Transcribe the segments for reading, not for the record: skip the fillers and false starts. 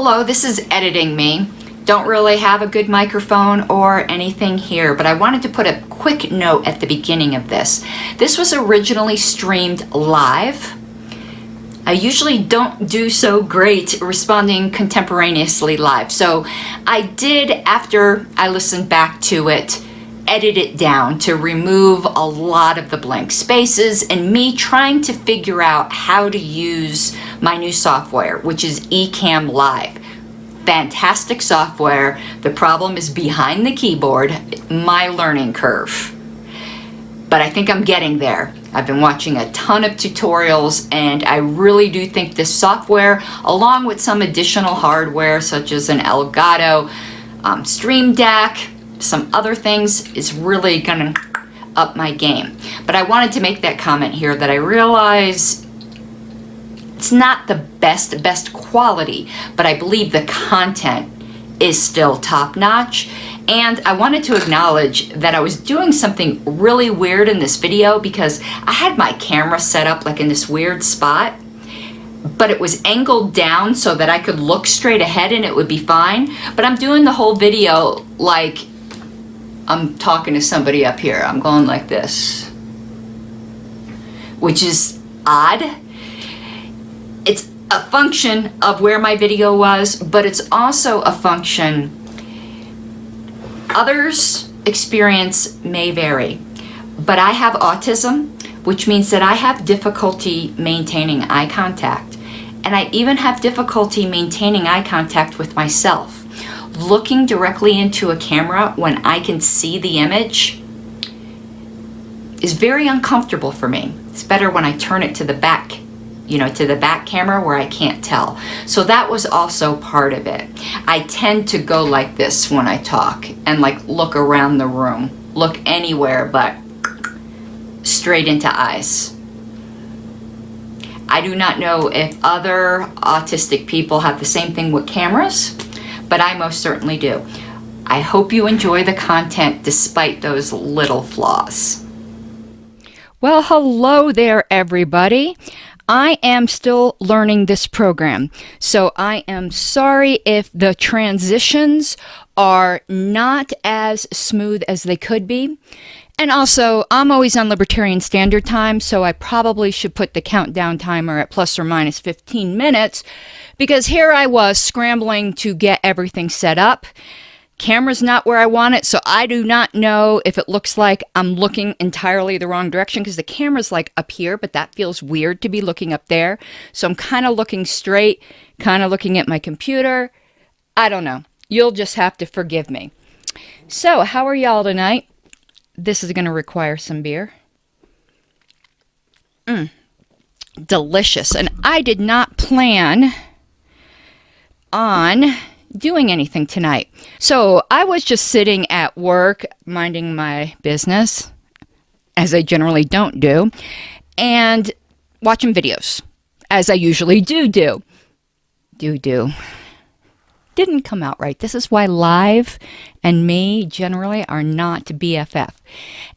hello, this is editing me. Don't really have a good microphone or anything here, but I wanted to put a quick note at the beginning of this. This was originally streamed live. I usually don't do so great responding contemporaneously live. So I did, after I listened back to it, edit it down to remove a lot of the blank spaces and me trying to figure out how to use my new software, which is Ecamm Live. Fantastic software. The problem is behind the keyboard, my learning curve. But I think I'm getting there. I've been watching a ton of tutorials and I really do think this software, along with some additional hardware such as an Elgato Stream Deck, some other things, is really gonna up my game. But I wanted to make that comment here that I realize it's not the best quality, but I believe the content is still top-notch. And I wanted to acknowledge that I was doing something really weird in this video because I had my camera set up like in this weird spot, but it was angled down so that I could look straight ahead and it would be fine. But I'm doing the whole video like I'm talking to somebody up here. I'm going like this, which is odd. It's a function of where my video was, but it's also a function. Others' experience may vary, but I have autism, which means that I have difficulty maintaining eye contact. And I even have difficulty maintaining eye contact with myself. Looking directly into a camera when I can see the image is very uncomfortable for me. It's better when I turn it to the back, to the back camera where I can't tell. So that was also part of it. I tend to go like this when I talk and like look around the room, look anywhere but straight into eyes. I do not know if other autistic people have the same thing with cameras, but I most certainly do. I hope you enjoy the content despite those little flaws. Well, hello there, everybody. I am still learning this program, so I am sorry if the transitions are not as smooth as they could be. And also, I'm always on Libertarian Standard Time, so I probably should put the countdown timer at plus or minus 15 minutes, because here I was scrambling to get everything set up. Camera's not where I want it, so I do not know if it looks like I'm looking entirely the wrong direction, because the camera's like up here, but that feels weird to be looking up there. So I'm kind of looking straight, kind of looking at my computer. I don't know. You'll just have to forgive me. So, how are y'all tonight? This is going to require some beer. Delicious. And I did not plan on doing anything tonight. So I was just sitting at work, minding my business, as I generally don't do, and watching videos, as I usually do. Didn't come out right. This is why live and me generally are not BFF.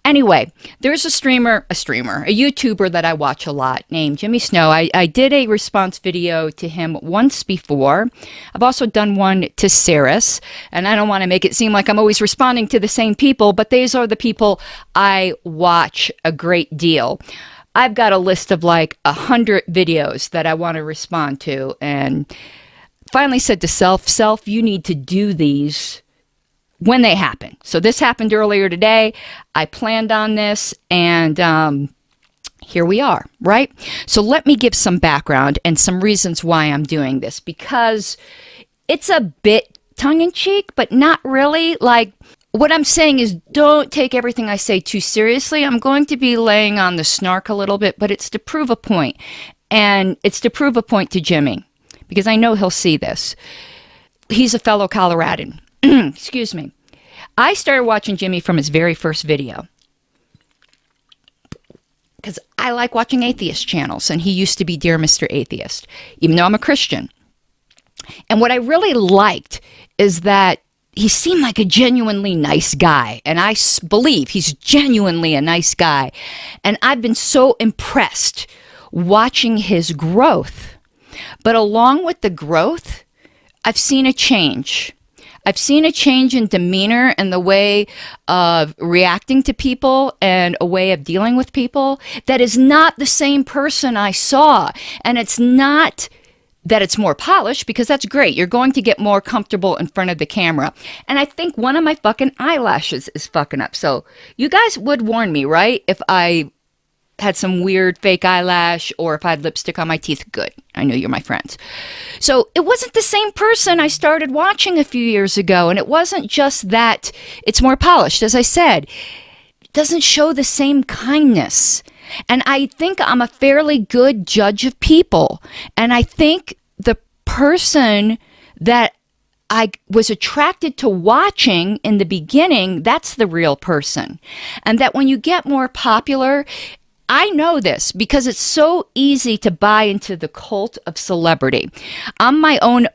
Anyway, there's a YouTuber that I watch a lot named Jimmy Snow. I did a response video to him once before. I've also done one to Saris, and I don't want to make it seem like I'm always responding to the same people, but these are the people I watch a great deal. I've got a list of like 100 videos that I want to respond to, and finally said to self, you need to do these when they happen. So this happened earlier today. I planned on this, and here we are, right? So let me give some background and some reasons why I'm doing this, because it's a bit tongue-in-cheek, but not really. Like, what I'm saying is, don't take everything I say too seriously. I'm going to be laying on the snark a little bit, but it's to prove a point. And it's to prove a point to Jimmy, because I know he'll see this. He's a fellow Coloradan. Excuse me. I started watching Jimmy from his very first video, because I like watching atheist channels, and he used to be Dear Mr. Atheist, even though I'm a Christian. And what I really liked is that he seemed like a genuinely nice guy, and I believe he's genuinely a nice guy. And I've been so impressed watching his growth. But along with the growth, I've seen a change. I've seen a change in demeanor and the way of reacting to people and a way of dealing with people that is not the same person I saw. And it's not that it's more polished, because that's great. You're going to get more comfortable in front of the camera. And I think one of my fucking eyelashes is fucking up. So you guys would warn me, right? If I had some weird fake eyelash or if I had lipstick on my teeth. Good. I know you're my friends. So it wasn't the same person I started watching a few years ago. And it wasn't just that it's more polished. As I said, it doesn't show the same kindness. And I think I'm a fairly good judge of people. And I think the person that I was attracted to watching in the beginning, that's the real person. And that when you get more popular, I know this because it's so easy to buy into the cult of celebrity. I'm my own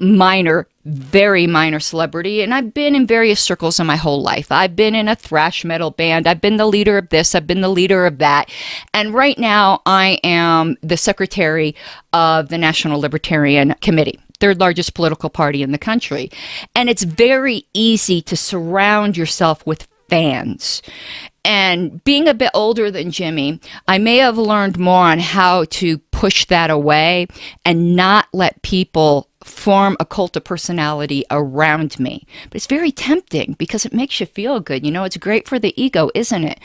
very minor celebrity, and I've been in various circles in my whole life. I've been in a thrash metal band. I've been the leader of this. I've been the leader of that. And right now, I am the secretary of the National Libertarian Committee, third largest political party in the country. And it's very easy to surround yourself with fans. And being a bit older than Jimmy, I may have learned more on how to push that away and not let people form a cult of personality around me. But it's very tempting because it makes you feel good. You know, it's great for the ego, isn't it?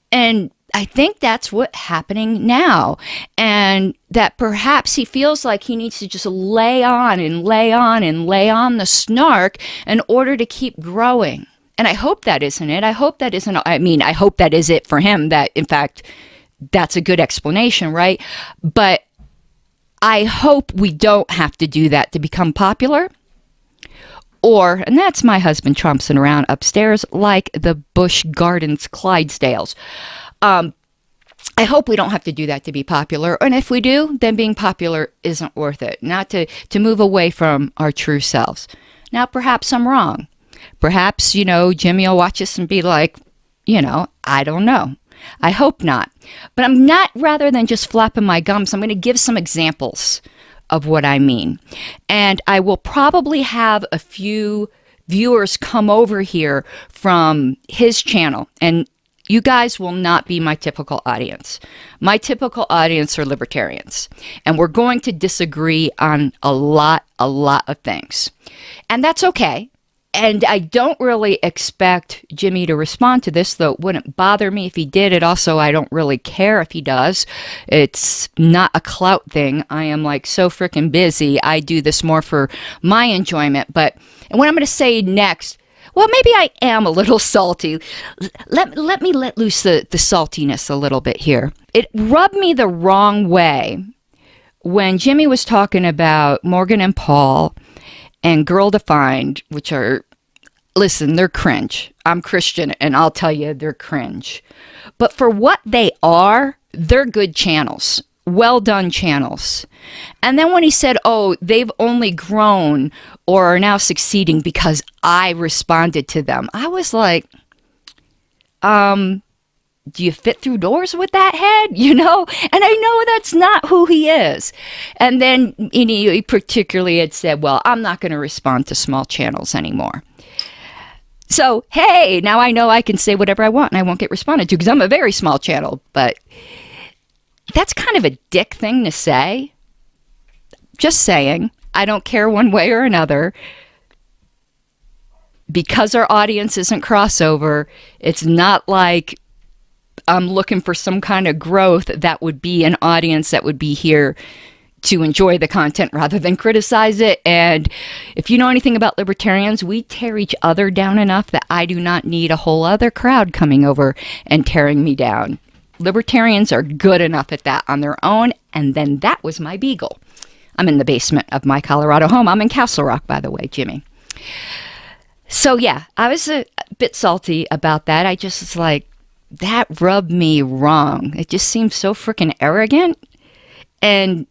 And I think that's what's happening now. And that perhaps he feels like he needs to just lay on and lay on and lay on the snark in order to keep growing. And I hope that isn't it. I hope that isn't, I hope that is it for him, that in fact, that's a good explanation, right? But I hope we don't have to do that to become popular. Or, and that's my husband tromping around upstairs like the Busch Gardens Clydesdales. I hope we don't have to do that to be popular. And if we do, then being popular isn't worth it. Not to move away from our true selves. Now, perhaps I'm wrong. Perhaps, Jimmy will watch this and be like, I don't know. I hope not. But I'm not, rather than just flapping my gums, I'm going to give some examples of what I mean. And I will probably have a few viewers come over here from his channel. And you guys will not be my typical audience. My typical audience are libertarians. And we're going to disagree on a lot of things. And that's okay. And I don't really expect Jimmy to respond to this, though it wouldn't bother me if he did. It also, I don't really care if he does. It's not a clout thing. I am like so freaking busy. I do this more for my enjoyment. And what I'm going to say next, well, maybe I am a little salty. Let me let loose the saltiness a little bit here. It rubbed me the wrong way when Jimmy was talking about Morgan and Paul and Girl Defined, which are, listen, they're cringe. I'm Christian, and I'll tell you, they're cringe. But for what they are, they're good channels. Well done channels. And then when he said, oh, they've only grown or are now succeeding because I responded to them, I was like, do you fit through doors with that head? And I know that's not who he is. And then he particularly had said, well, I'm not going to respond to small channels anymore. So, hey, now I know I can say whatever I want and I won't get responded to because I'm a very small channel. But that's kind of a dick thing to say. Just saying. I don't care one way or another. Because our audience isn't crossover, it's not like I'm looking for some kind of growth that would be an audience that would be here to enjoy the content rather than criticize it. And if you know anything about libertarians, we tear each other down enough that I do not need a whole other crowd coming over and tearing me down. Libertarians are good enough at that on their own. And then that was my beagle. I'm in the basement of my Colorado home. I'm in Castle Rock, by the way, Jimmy. So yeah, I was a bit salty about that. I just was like, that rubbed me wrong. It just seems so freaking arrogant. And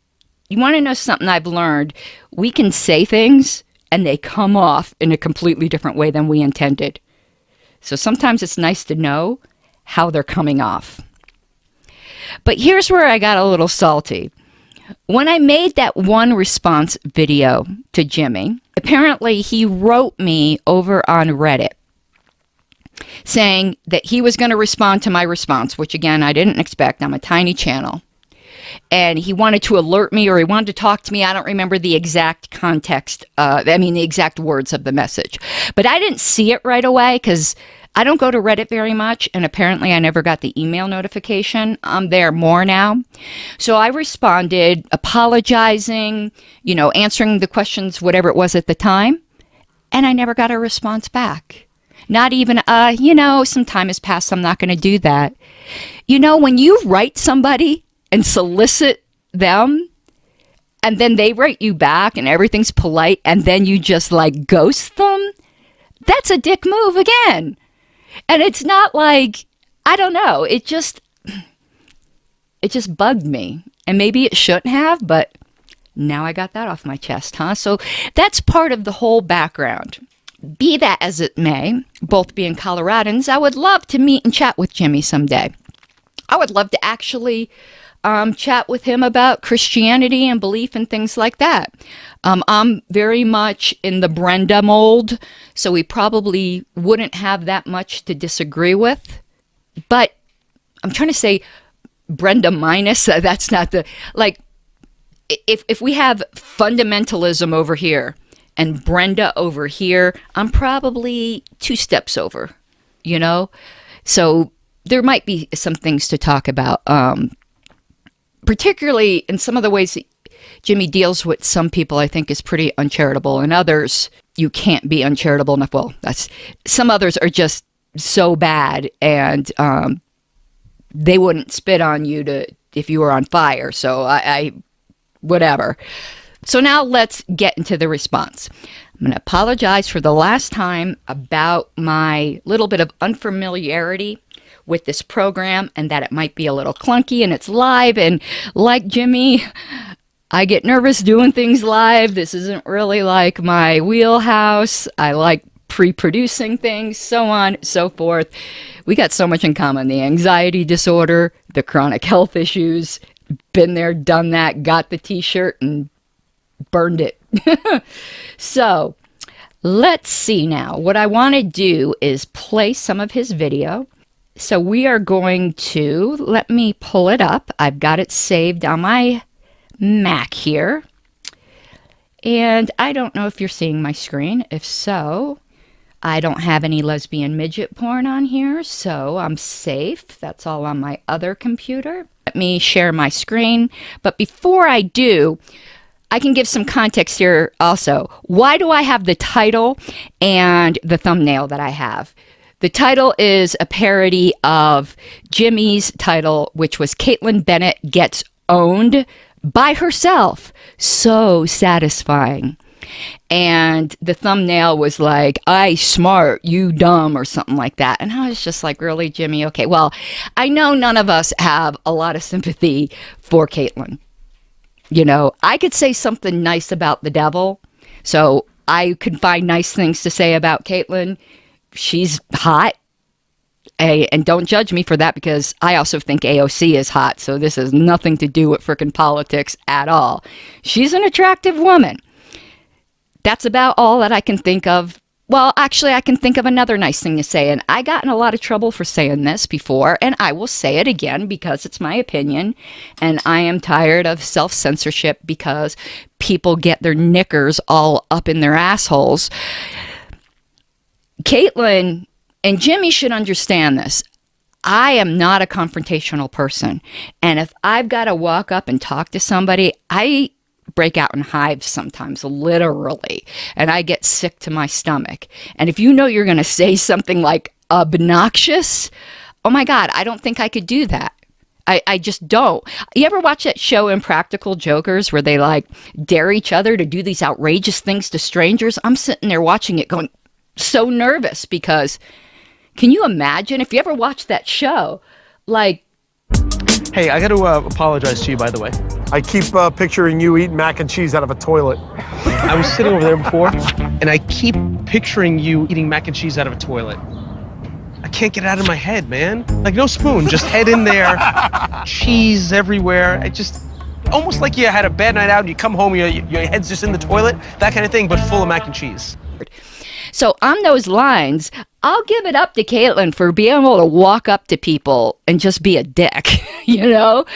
you want to know something I've learned? We can say things and they come off in a completely different way than we intended. So sometimes it's nice to know how they're coming off. But here's where I got a little salty. When I made that one response video to Jimmy, apparently he wrote me over on Reddit saying that he was going to respond to my response, which again, I didn't expect. I'm a tiny channel. And he wanted to alert me, or he wanted to talk to me. I don't remember the exact context, the exact words of the message. But I didn't see it right away because I don't go to Reddit very much, and apparently I never got the email notification. I'm there more now. So I responded, apologizing, answering the questions, whatever it was at the time, and I never got a response back. Not even, some time has passed, I'm not going to do that. When you write somebody and solicit them, and then they write you back and everything's polite, and then you just ghost them, that's a dick move again. And it's not like, I don't know, it just bugged me. And maybe it shouldn't have, but now I got that off my chest, huh? So that's part of the whole background. Be that as it may, both being Coloradans, I would love to meet and chat with Jimmy someday. I would love to actually chat with him about Christianity and belief and things like that. I'm very much in the Brenda mold, so we probably wouldn't have that much to disagree with. But I'm trying to say Brenda minus, that's not the, if we have fundamentalism over here and Brenda over here, I'm probably 2 steps over, So there might be some things to talk about, particularly in some of the ways that Jimmy deals with some people, I think is pretty uncharitable, and others you can't be uncharitable enough. Well, some others are just so bad, and they wouldn't spit on you if you were on fire. So I whatever. So now let's get into the response. I'm going to apologize for the last time about my little bit of unfamiliarity with this program and that it might be a little clunky and it's live, and like Jimmy, I get nervous doing things live. This isn't really like my wheelhouse. I like pre-producing things, so on, so forth. We got so much in common. The anxiety disorder, the chronic health issues, been there, done that, got the t-shirt and burned it. So let's see now. What I want to do is play some of his video. So we are going to, let me pull it up. I've got it saved on my Mac here. And I don't know if you're seeing my screen. If so, I don't have any lesbian midget porn on here, so I'm safe. That's all on my other computer. Let me share my screen. But before I do, I can give some context here also. Why do I have the title and the thumbnail that I have? The title is a parody of Jimmy's title, which was Caryn Bennett Gets Owned by Herself. So satisfying. And the thumbnail was like, I smart, you dumb, or something like that. And I was just like, really, Jimmy? Okay, well, I know none of us have a lot of sympathy for Caitlyn. I could say something nice about the devil. So I could find nice things to say about Caitlyn. She's hot. And don't judge me for that, because I also think AOC is hot. So this has nothing to do with frickin' politics at all. She's an attractive woman. That's about all that I can think of. Well, actually, I can think of another nice thing to say. And I got in a lot of trouble for saying this before. And I will say it again because it's my opinion. And I am tired of self-censorship because people get their knickers all up in their assholes. Caitlyn and Jimmy should understand this. I am not a confrontational person. And if I've got to walk up and talk to somebody, I break out in hives sometimes, literally. And I get sick to my stomach. And if you're going to say something like obnoxious, oh my God, I don't think I could do that. I just don't. You ever watch that show Impractical Jokers where they dare each other to do these outrageous things to strangers? I'm sitting there watching it going, so nervous, because can you imagine if you ever watched that show? Hey, I got to apologize to you, by the way. I keep picturing you eating mac and cheese out of a toilet. I was sitting over there before, and I keep picturing you eating mac and cheese out of a toilet. I can't get it out of my head, man. No spoon, just head in there, cheese everywhere. Almost like you had a bad night out and you come home, your head's just in the toilet, that kind of thing, but full of mac and cheese. So on those lines, I'll give it up to Caitlin for being able to walk up to people and just be a dick, you know?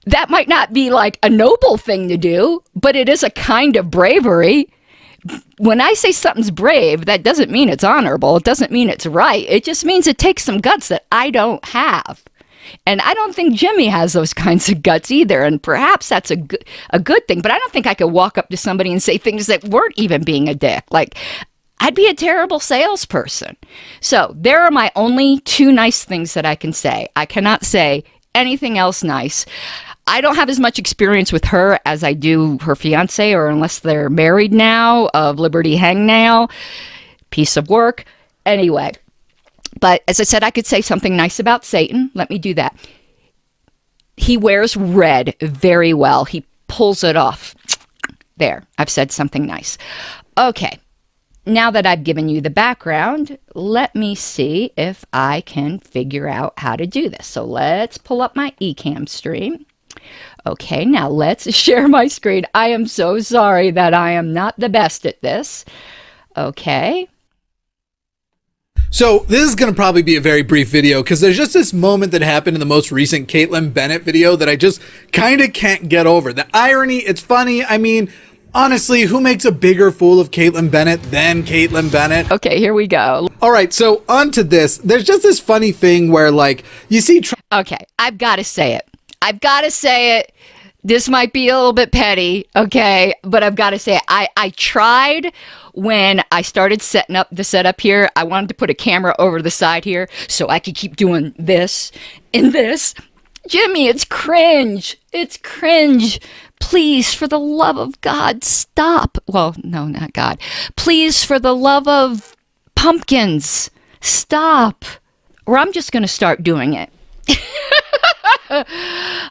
That might not be like a noble thing to do, but it is a kind of bravery. When I say something's brave, that doesn't mean it's honorable. It doesn't mean it's right. It just means it takes some guts that I don't have. And I don't think Jimmy has those kinds of guts either. And perhaps that's a good thing. But I don't think I could walk up to somebody and say things that weren't even being a dick. Like, I'd be a terrible salesperson. So there are my only two nice things that I can say. I cannot say anything else nice. I don't have as much experience with her as I do her fiance, or unless they're married now, of Liberty Hangnail. Piece of work. Anyway. But as I said, I could say something nice about Satan. Let me do that. He wears red very well. He pulls it off. There, I've said something nice. Okay, now that I've given you the background, let me see if I can figure out how to do this. So let's pull up my eCam stream. Okay, now let's share my screen. I am so sorry that I am not the best at this. Okay. So this is going to probably be a very brief video because there's just this moment that happened in the most recent Caitlyn Bennett video that I just kind of can't get over. The irony, it's funny. I mean, honestly, who makes a bigger fool of Caitlyn Bennett than Caitlyn Bennett? Okay, here we go. All right, so on to this. There's just this funny thing where, like, you see... Okay, I've got to say it. I've got to say it. This might be a little bit petty, okay, but I've got to say it. I tried when I started setting up the setup here. I wanted to put a camera over the side here so I could keep doing this and this. Jimmy, it's cringe. It's cringe. Please, for the love of God, stop. Well, no, not God. Please, for the love of pumpkins, stop. Or I'm just going to start doing it.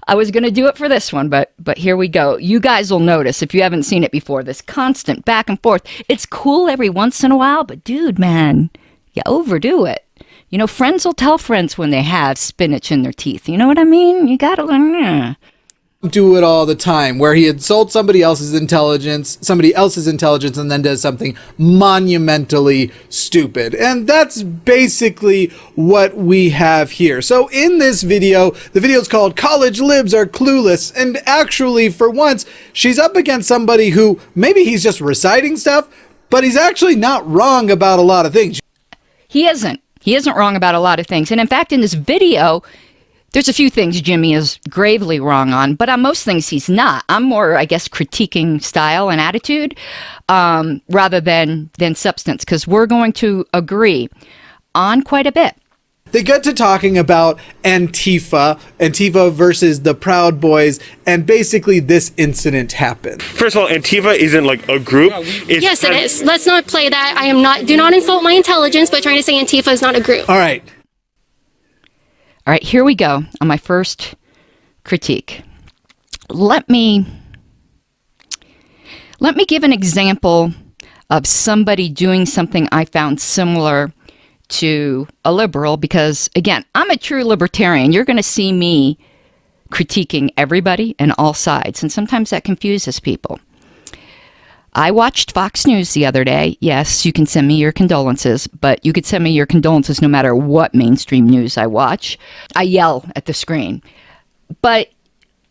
I was going to do it for this one, but here we go. You guys will notice, if you haven't seen it before, this constant back and forth. It's cool every once in a while, but dude, man, you overdo it. You know, friends will tell friends when they have spinach in their teeth. You know what I mean? You got to learn. Do it all the time, where he insults somebody else's intelligence, and then does something monumentally stupid. And that's basically what we have here. So in this video, the video is called College Libs Are Clueless. And actually, for once, she's up against somebody who maybe he's just reciting stuff, but he's actually not wrong about a lot of things. He isn't. He isn't wrong about a lot of things. And in fact, in this video, there's a few things Jimmy is gravely wrong on, but on most things he's not. I'm more, I guess, critiquing style and attitude rather than substance, because we're going to agree on quite a bit. They get to talking about Antifa versus the Proud Boys, and basically this incident happened. First of all, Antifa isn't like a group. Yes, it is. Let's not play that. I am not. Do not insult my intelligence by trying to say Antifa is not a group. All right. All right, here we go on my first critique. Let me give an example of somebody doing something I found similar to a liberal, because, again, I'm a true libertarian. You're going to see me critiquing everybody and all sides, and sometimes that confuses people. I watched Fox News the other day. Yes, you can send me your condolences, but you could send me your condolences no matter what mainstream news I watch. I yell at the screen. But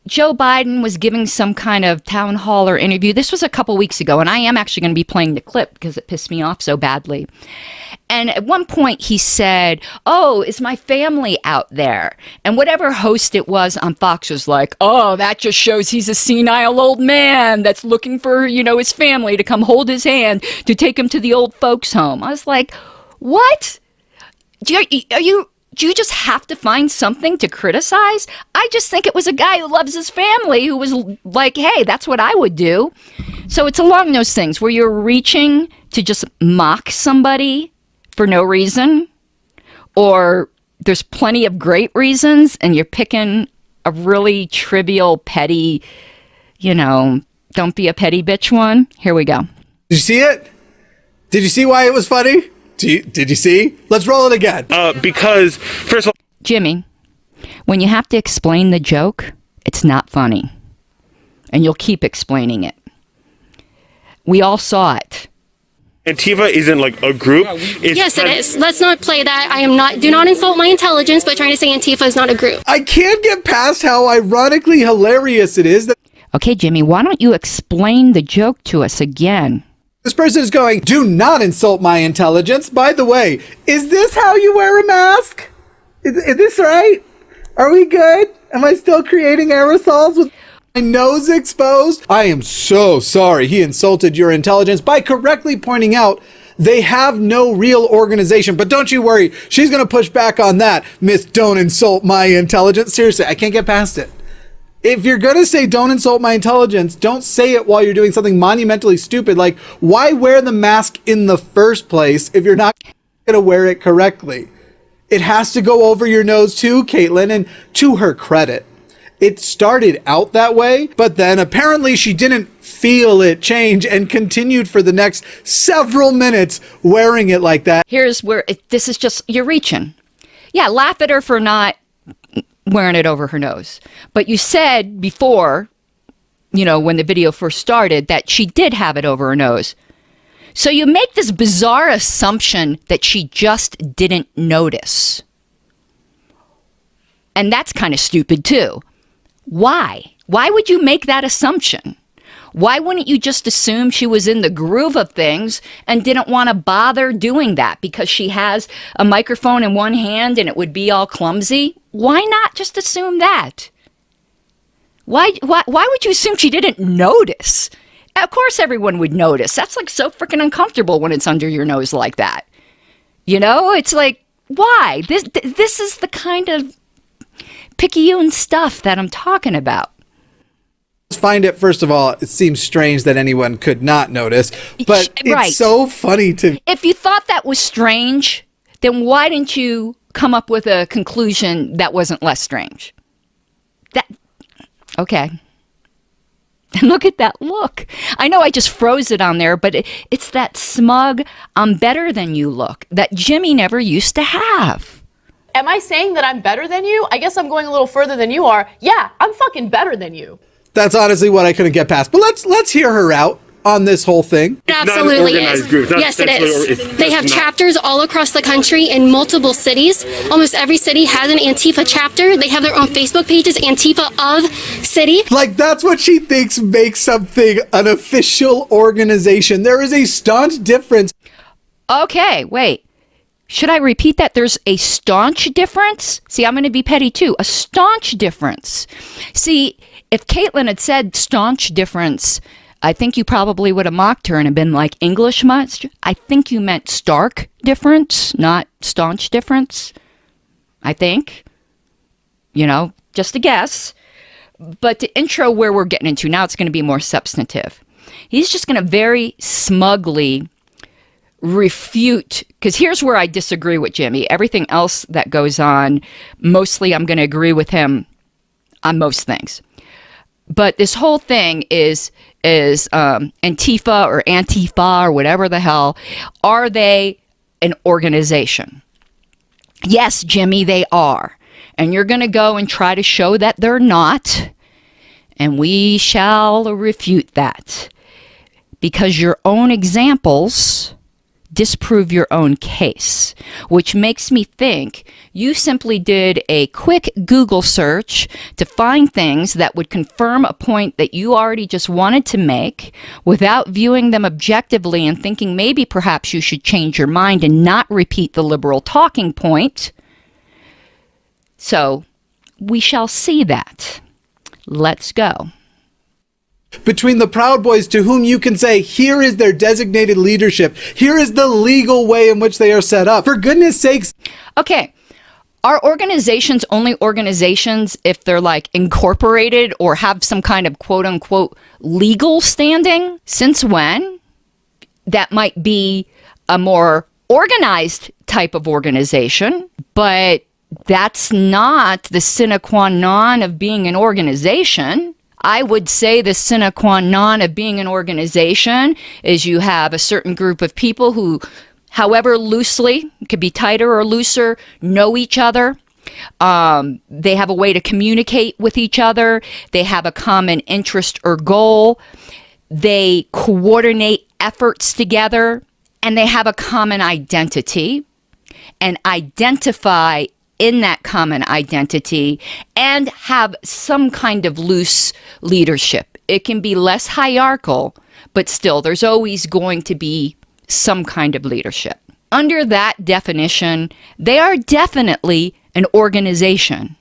Joe Biden was giving some kind of town hall or interview. This was a couple weeks ago, and I am actually going to be playing the clip because it pissed me off so badly. And at one point he said, "Oh, is my family out there?" And whatever host it was on Fox was like, "Oh, that just shows he's a senile old man that's looking for, his family to come hold his hand to take him to the old folks home." I was like, what? Do you just have to find something to criticize? I just think it was a guy who loves his family who was like, hey, that's what I would do. So it's along those things where you're reaching to just mock somebody for no reason, or there's plenty of great reasons and you're picking a really trivial, petty, don't be a petty bitch one. Here we go. Did you see it? Did you see why it was funny? Did you see? Let's roll it again. Because, first of all... Jimmy, when you have to explain the joke, it's not funny. and you'll keep explaining it. We all saw it. Antifa isn't like a group. Yes, it is. Let's not play that. I am not, do not insult my intelligence by trying to say Antifa is not a group. I can't get past how ironically hilarious it is that Okay, Jimmy, why don't you explain the joke to us again? this person is going, do not insult my intelligence. By the way, is this how you wear a mask? Is this right? Are we good? Am I still creating aerosols with my nose exposed? I am so sorry he insulted your intelligence by correctly pointing out they have no real organization. But don't you worry, she's going to push back on that. Miss, don't insult my intelligence. Seriously, I can't get past it. If you're going to say don't insult my intelligence, don't say it while you're doing something monumentally stupid. Like, why wear the mask in the first place if you're not going to wear it correctly? It has to go over your nose too, Caitlin, and to her credit, it started out that way, but then apparently she didn't feel it change and continued for the next several minutes wearing it like that. Here's where this is just, you're reaching. Yeah, laugh at her for not wearing it over her nose. But you said before, you know, when the video first started, that she did have it over her nose. So you make this bizarre assumption that she just didn't notice. And that's kind of stupid too. Why? Why would you make that assumption? Why wouldn't you just assume she was in the groove of things and didn't want to bother doing that because she has a microphone in one hand and it would be all clumsy? Why not just assume that? Why would you assume she didn't notice? Of course everyone would notice. That's like so freaking uncomfortable when it's under your nose like that. You know, it's like, why? This is the kind of picayune stuff that I'm talking about. Find it, first of all, it seems strange that anyone could not notice, but Right. it's so funny to... If you thought that was strange, then why didn't you come up with a conclusion that wasn't less strange? Okay. And look at that look. I know I just froze it on there, but it's that smug, I'm better than you look that Jimmy never used to have. Am I saying that I'm better than you? I guess I'm going a little further than you are. Yeah, I'm fucking better than you. That's honestly what I couldn't get past. But let's hear her out on this whole thing. It absolutely is. Yes, it is. They have chapters all across the country in multiple cities. Almost every city has an Antifa chapter. They have their own Facebook pages, Antifa of City. Like, that's what she thinks makes something an official organization. There is a staunch difference. Okay, wait. Should I repeat that? There's a staunch difference? See, I'm going to be petty too. A staunch difference. See, if Caitlin had said staunch difference, I think you probably would have mocked her and have been like, English much? I think you meant stark difference, not staunch difference. I think. You know, just a guess. But the intro where we're getting into, now it's going to be more substantive. He's just going to very smugly refute, because here's where I disagree with Jimmy. Everything else that goes on, mostly I'm going to agree with him on most things. But this whole thing is Antifa or Antifa or whatever the hell. Are they an organization? Yes, Jimmy, they are. And you're going to go and try to show that they're not. And we shall refute that. Because your own examples disprove your own case, which makes me think you simply did a quick Google search to find things that would confirm a point that you already just wanted to make without viewing them objectively and thinking maybe perhaps you should change your mind and not repeat the liberal talking point. So we shall see that. Let's go. Between the Proud Boys, to whom you can say, here is their designated leadership. Here is the legal way in which they are set up. For goodness sakes. Okay. Are organizations only organizations if they're like incorporated or have some kind of quote unquote legal standing? Since when? That might be a more organized type of organization, but that's not the sine qua non of being an organization. I would say the sine qua non of being an organization is you have a certain group of people who, however loosely, it could be tighter or looser, know each other. They have a way to communicate with each other. They have a common interest or goal. They coordinate efforts together, and they have a common identity and identify in that common identity and have some kind of loose leadership. It can be less hierarchical, but still there's always going to be some kind of leadership. Under that definition, they are definitely an organization.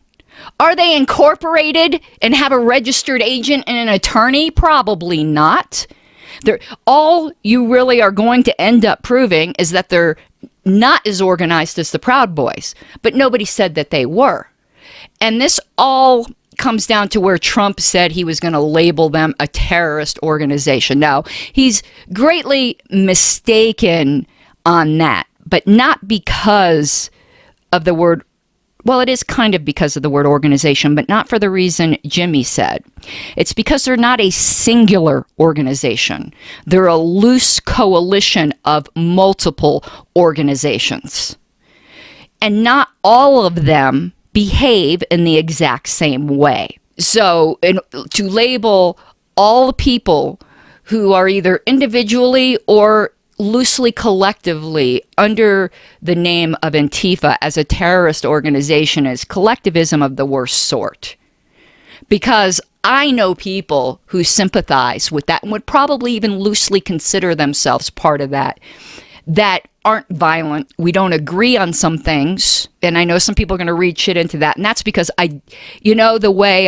Are they incorporated and have a registered agent and an attorney? Probably not. All you really are going to end up proving is that they're not as organized as the Proud Boys, but nobody said that they were. And this all comes down to where Trump said he was going to label them a terrorist organization. Now, he's greatly mistaken on that, but not because of the word. Well, it is kind of because of the word organization, but not for the reason Jimmy said. It's because they're not a singular organization. They're a loose coalition of multiple organizations. And not all of them behave in the exact same way. So to label all the people who are either individually or loosely collectively under the name of Antifa as a terrorist organization is collectivism of the worst sort. Because I know people who sympathize with that and would probably even loosely consider themselves part of that aren't violent. We don't agree on some things. And I know some people are going to read shit into that. And that's because the way,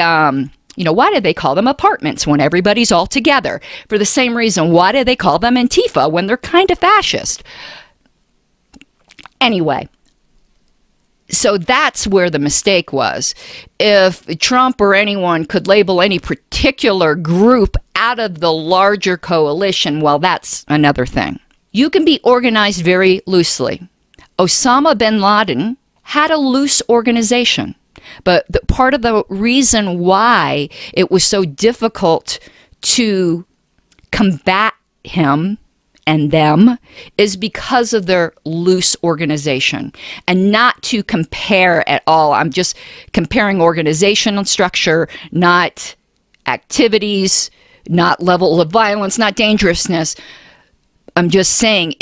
why do they call them apartments when everybody's all together? For the same reason, why do they call them Antifa when they're kind of fascist? Anyway, so that's where the mistake was. If Trump or anyone could label any particular group out of the larger coalition, well, that's another thing. You can be organized very loosely. Osama bin Laden had a loose organization. But part of the reason why it was so difficult to combat him and them is because of their loose organization, and not to compare at all. I'm just comparing organizational structure, not activities, not level of violence, not dangerousness. I'm just saying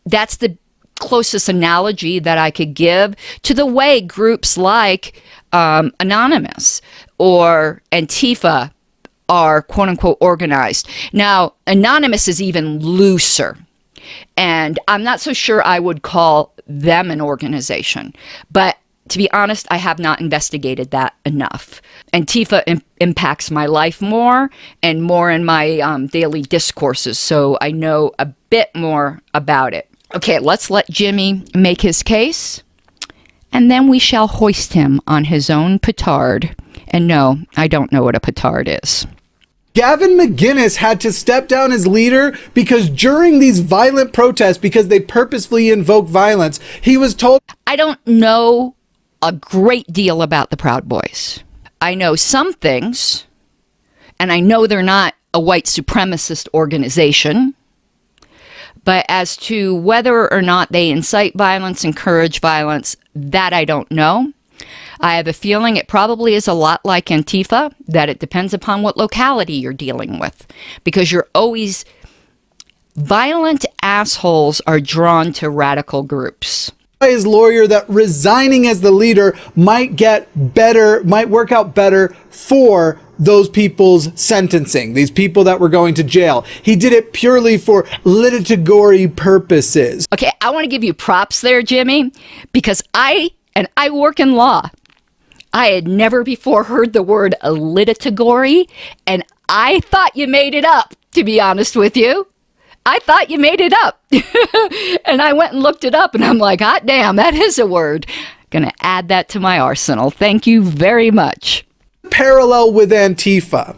that's the closest analogy that I could give to the way groups like Anonymous or Antifa are quote unquote organized. Now, Anonymous is even looser, and I'm not so sure I would call them an organization, but to be honest, I have not investigated that enough. Antifa impacts my life more and more in my daily discourses, so I know a bit more about it. Okay, let's let Jimmy make his case, and then we shall hoist him on his own petard. And no, I don't know what a petard is. Gavin McInnes had to step down as leader because during these violent protests, because they purposefully invoke violence, he was told... I don't know a great deal about the Proud Boys. I know some things, and I know they're not a white supremacist organization. But as to whether or not they incite violence, encourage violence, that I don't know. I have a feeling it probably is a lot like Antifa, that it depends upon what locality you're dealing with. Because you're always... Violent assholes are drawn to radical groups. His lawyer that resigning as the leader might work out better for those people's sentencing, these people that were going to jail. He did it purely for litigatory purposes. Okay, I want to give you props there, Jimmy, because I work in law. I had never before heard the word litigatory, and I thought you made it up, to be honest with you. I thought you made it up. And I went and looked it up, and I'm like, hot damn, that is a word. Gonna add that to my arsenal. Thank you very much. Parallel with Antifa.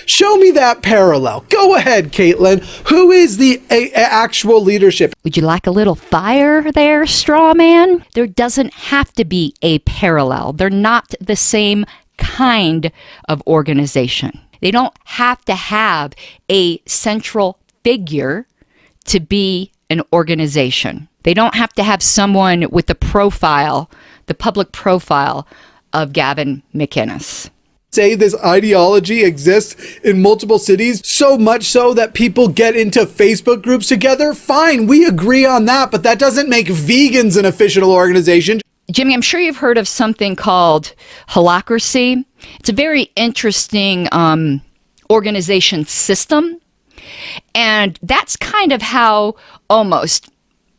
Show me that parallel. Go ahead, Caitlin. Who is the actual leadership? Would you like a little fire there, straw man? There doesn't have to be a parallel. They're not the same kind of organization. They don't have to have a central figure to be an organization. They don't have to have someone with the profile, the public profile of Gavin McInnes. Say this ideology exists in multiple cities, so much so that people get into Facebook groups together. Fine, we agree on that, but that doesn't make vegans an official organization. Jimmy, I'm sure you've heard of something called Holacracy. It's a very interesting organization system. And that's kind of how, almost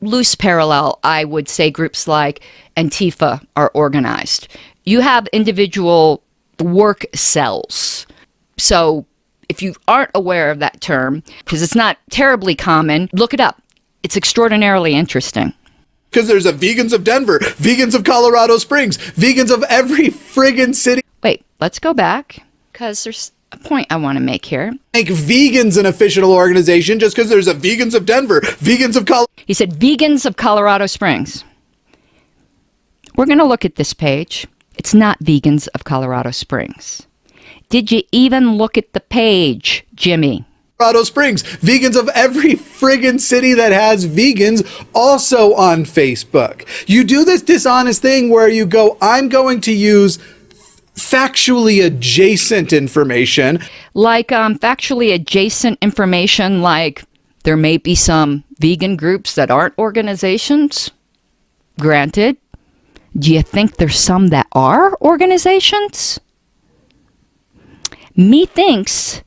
loose parallel, I would say, groups like Antifa are organized. You have individual work cells. So if you aren't aware of that term, because it's not terribly common, look it up. It's extraordinarily interesting. Because there's a vegans of Denver, vegans of Colorado Springs, vegans of every friggin' city. Wait, let's go back, because there's a point I want to make here. Make vegans an official organization just because there's a vegans of Denver, vegans of Colorado. He said vegans of Colorado Springs. We're going to look at this page. It's not vegans of Colorado Springs. Did you even look at the page, Jimmy? Colorado Springs, vegans of every friggin' city that has vegans also on Facebook. You do this dishonest thing where you go, I'm going to use factually adjacent information. Like factually adjacent information, like there may be some vegan groups that aren't organizations. Granted. Do you think there's some that are organizations? Methinks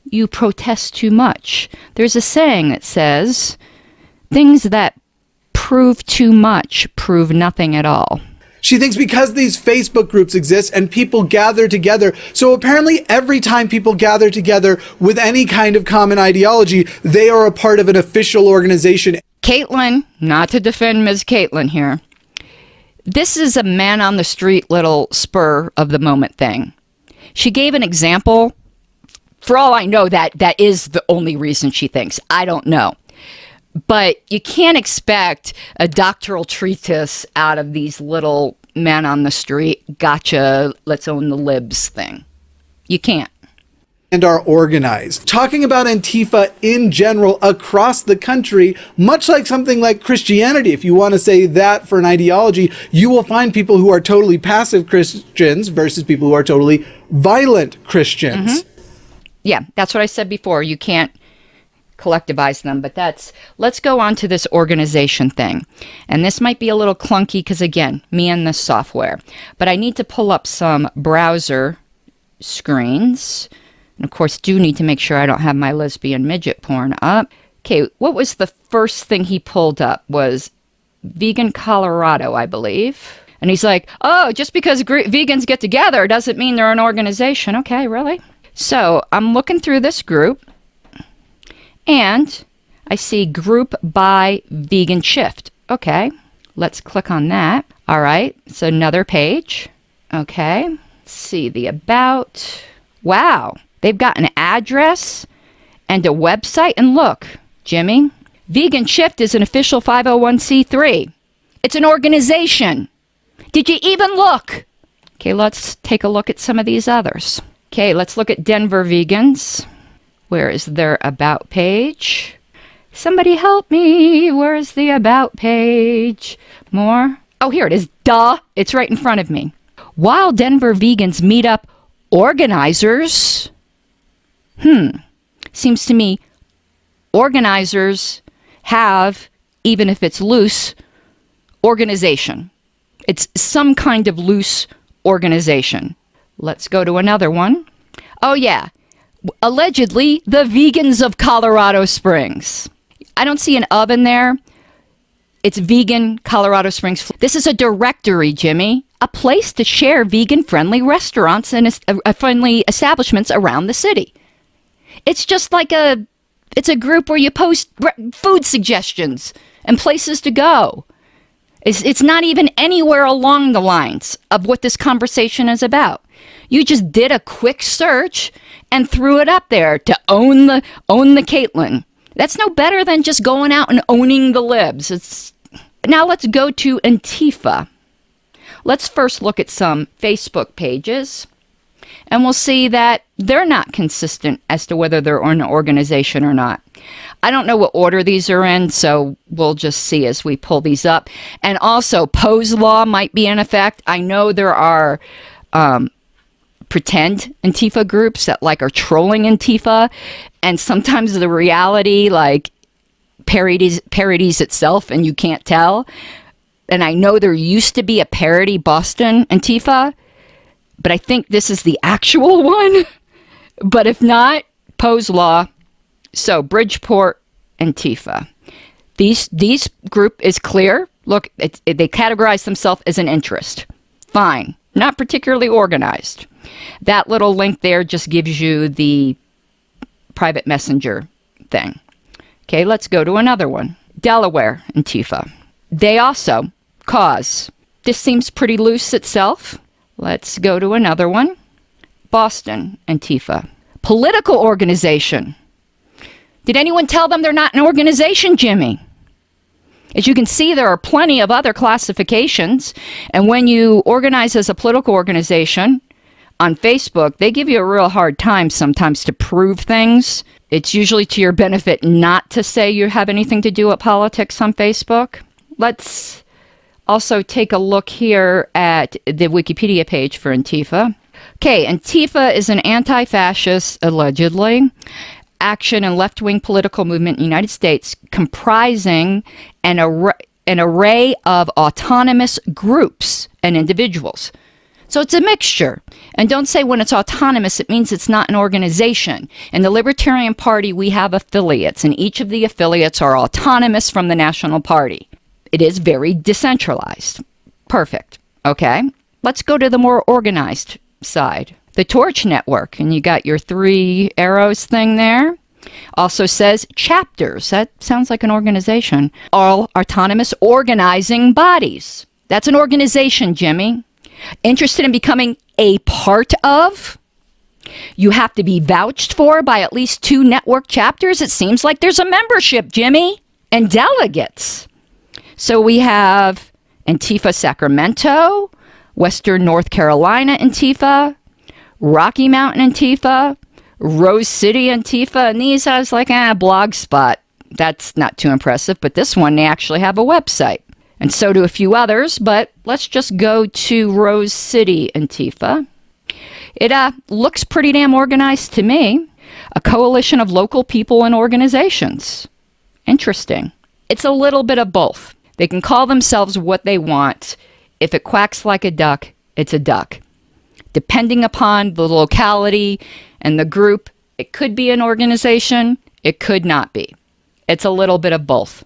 you protest too much. There's a saying that says, things that prove too much prove nothing at all. She thinks because these Facebook groups exist and people gather together, so apparently every time people gather together with any kind of common ideology, they are a part of an official organization. Caitlin, not to defend Ms. Caitlin here, this is a man on the street little spur of the moment thing. She gave an example. For all I know, that is the only reason she thinks. I don't know. But you can't expect a doctoral treatise out of these little men on the street, gotcha, let's own the libs thing. You can't. And are organized. Talking about Antifa in general across the country, much like something like Christianity, if you want to say that for an ideology, you will find people who are totally passive Christians versus people who are totally violent Christians. Mm-hmm. Yeah, that's what I said before. You can't collectivize them, but let's go on to this organization thing. And this might be a little clunky because, again, me and this software. But I need to pull up some browser screens. And of course, do need to make sure I don't have my lesbian midget porn up. Okay, what was the first thing he pulled up? Was Vegan Colorado, I believe. And he's like, oh, just because vegans get together doesn't mean they're an organization. Okay, really? So I'm looking through this group, and I see group by vegan shift. Okay, let's click on that. All right, so another page. Okay, let's see the about. Wow. They've got an address and a website. And look, Jimmy, Vegan Shift is an official 501c3. It's an organization. Did you even look? Okay, let's take a look at some of these others. Okay, let's look at Denver Vegans. Where is their about page? Somebody help me. Where's the about page? More? Oh, here it is. Duh. It's right in front of me. While Denver Vegans meet up organizers... Seems to me organizers have, even if it's loose, organization. It's some kind of loose organization. Let's go to another one. Oh yeah, allegedly the vegans of Colorado Springs. I don't see an oven there. It's vegan Colorado Springs. This is a directory, Jimmy. A place to share vegan-friendly restaurants and friendly establishments around the city. It's just like it's a group where you post food suggestions and places to go. It's not even anywhere along the lines of what this conversation is about. You just did a quick search and threw it up there to own the Caitlin. That's no better than just going out and owning the libs. Now let's go to Antifa. Let's first look at some Facebook pages. And we'll see that they're not consistent as to whether they're an organization or not. I don't know what order these are in, so we'll just see as we pull these up. And also, Poe's Law might be in effect. I know there are pretend Antifa groups that are trolling Antifa, and sometimes the reality parodies itself, and you can't tell. And I know there used to be a parody Boston Antifa, but I think this is the actual one. But if not, Poe's Law. So Bridgeport Antifa. These group is clear. Look, they categorize themselves as an interest. Fine. Not particularly organized. That little link there just gives you the private messenger thing. Okay, let's go to another one. Delaware Antifa. They also cause. This seems pretty loose itself. Let's go to another one. Boston Antifa. Political organization. Did anyone tell them they're not an organization, Jimmy? As you can see, there are plenty of other classifications. And when you organize as a political organization on Facebook, they give you a real hard time sometimes to prove things. It's usually to your benefit not to say you have anything to do with politics on Facebook. Let's also take a look here at the Wikipedia page for Antifa. Okay, Antifa is an anti-fascist, allegedly, action and left-wing political movement in the United States comprising an array of autonomous groups and individuals. So it's a mixture. And don't say when it's autonomous, it means it's not an organization. In the Libertarian Party, we have affiliates, and each of the affiliates are autonomous from the National Party. It is very decentralized. Perfect. Okay. Let's go to the more organized side. The Torch Network, and you got your 3 arrows thing there. Also says chapters. That sounds like an organization. All autonomous organizing bodies. That's an organization, Jimmy. Interested in becoming a part of? You have to be vouched for by at least 2 network chapters. It seems like there's a membership, Jimmy, and delegates. So we have Antifa Sacramento, Western North Carolina Antifa, Rocky Mountain Antifa, Rose City Antifa, and these I was like, blog spot. That's not too impressive, but this one, they actually have a website. And so do a few others, but let's just go to Rose City Antifa. It looks pretty damn organized to me. A coalition of local people and organizations. Interesting. It's a little bit of both. They can call themselves what they want. If it quacks like a duck, it's a duck. Depending upon the locality and the group, it could be an organization, it could not be. It's a little bit of both.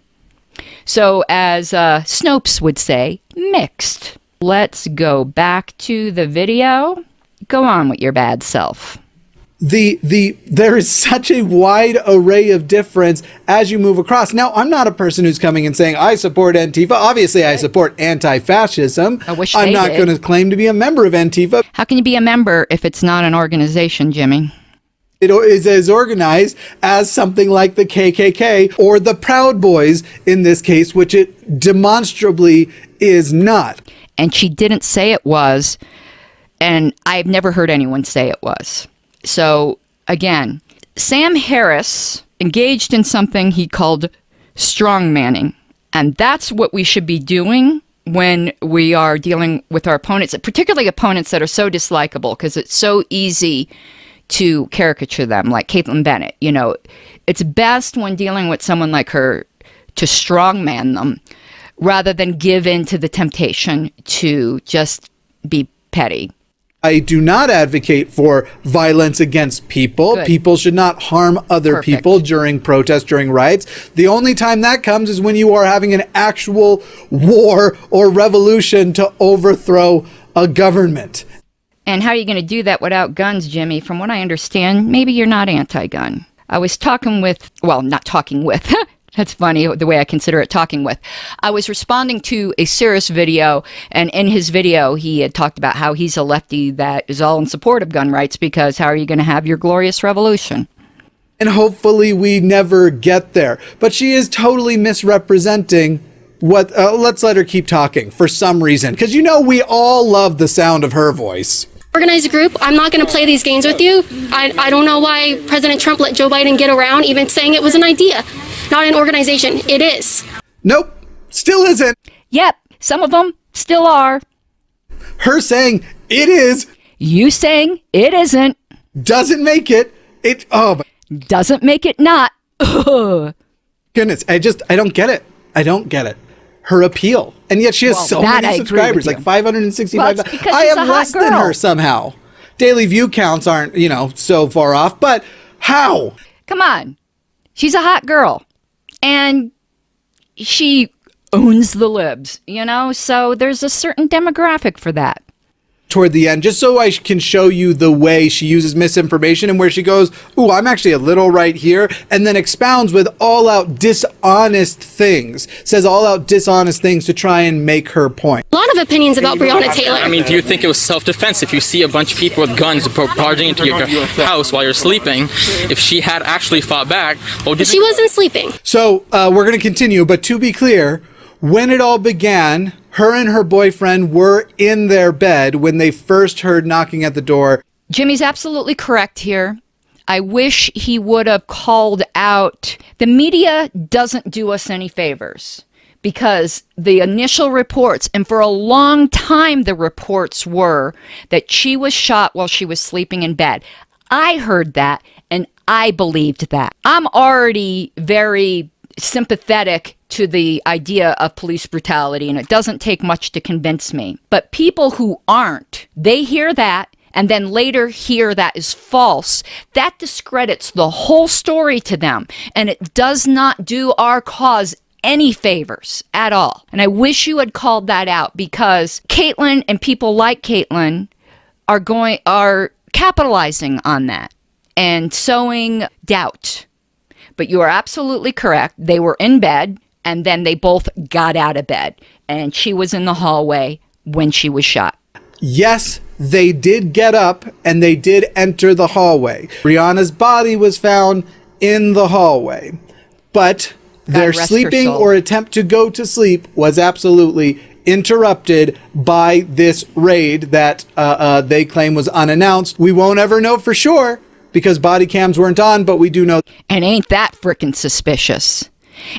So as Snopes would say, mixed. Let's go back to the video. Go on with your bad self. There is such a wide array of difference as you move across. Now, I'm not a person who's coming and saying, I support Antifa. Obviously, I support anti-fascism. I'm not going to claim to be a member of Antifa. How can you be a member if it's not an organization, Jimmy? It is as organized as something like the KKK or the Proud Boys in this case, which it demonstrably is not. And she didn't say it was, and I've never heard anyone say it was. So, again, Sam Harris engaged in something he called strongmanning. And that's what we should be doing when we are dealing with our opponents, particularly opponents that are so dislikable, because it's so easy to caricature them, like Caitlin Bennett. You know, it's best when dealing with someone like her to strongman them rather than give in to the temptation to just be petty. I do not advocate for violence against people. Good. People should not harm other people during protests, during riots. The only time that comes is when you are having an actual war or revolution to overthrow a government. And how are you going to do that without guns, Jimmy? From what I understand, maybe you're not anti-gun. I was talking with, well, not talking with, that's funny the way I consider it talking with. I was responding to a Cirrus video, and in his video, he had talked about how he's a lefty that is all in support of gun rights because how are you going to have your glorious revolution? And hopefully we never get there. But she is totally misrepresenting what, let's let her keep talking for some reason. Because you know we all love the sound of her voice. Organized group. I'm not going to play these games with you. I don't know why President Trump let Joe Biden get around even saying it was an idea, not an organization. It is. Nope, still isn't. Yep, some of them still are. Her saying it is You saying it isn't doesn't make it. doesn't make it not. Goodness, I don't get it. I don't get it. Her appeal. And yet she has so many subscribers, like 565. Well, it's because I she's have a hot less than girl. her somehow. Daily view counts aren't, so far off, but how? Come on. She's a hot girl. And she owns the libs, So there's a certain demographic for that. Toward the end, just so I can show you the way she uses misinformation and where she goes, ooh, I'm actually a little right here, and then expounds with all out dishonest things, says all out dishonest things to try and make her point. A lot of opinions about Breonna Taylor. I mean, do you think it was self-defense if you see a bunch of people with guns barging into your house while you're sleeping? If she had actually fought back, She wasn't sleeping. So we're going to continue, but to be clear, when it all began, her and her boyfriend were in their bed when they first heard knocking at the door. Jimmy's absolutely correct here. I wish he would have called out. The media doesn't do us any favors because the initial reports, and for a long time the reports were that she was shot while she was sleeping in bed. I heard that and I believed that. I'm already very sympathetic to the idea of police brutality, and it doesn't take much to convince me. But people who aren't, they hear that and then later hear that is false. That discredits the whole story to them, and it does not do our cause any favors at all. And I wish you had called that out, because Caitlyn and people like Caitlyn are capitalizing on that and sowing doubt. But you are absolutely correct. They were in bed, and then they both got out of bed. And she was in the hallway when she was shot. Yes, they did get up, and they did enter the hallway. Brianna's body was found in the hallway. But their sleeping or attempt to go to sleep was absolutely interrupted by this raid that they claim was unannounced. We won't ever know for sure, because body cams weren't on, but we do know. And ain't that frickin' suspicious?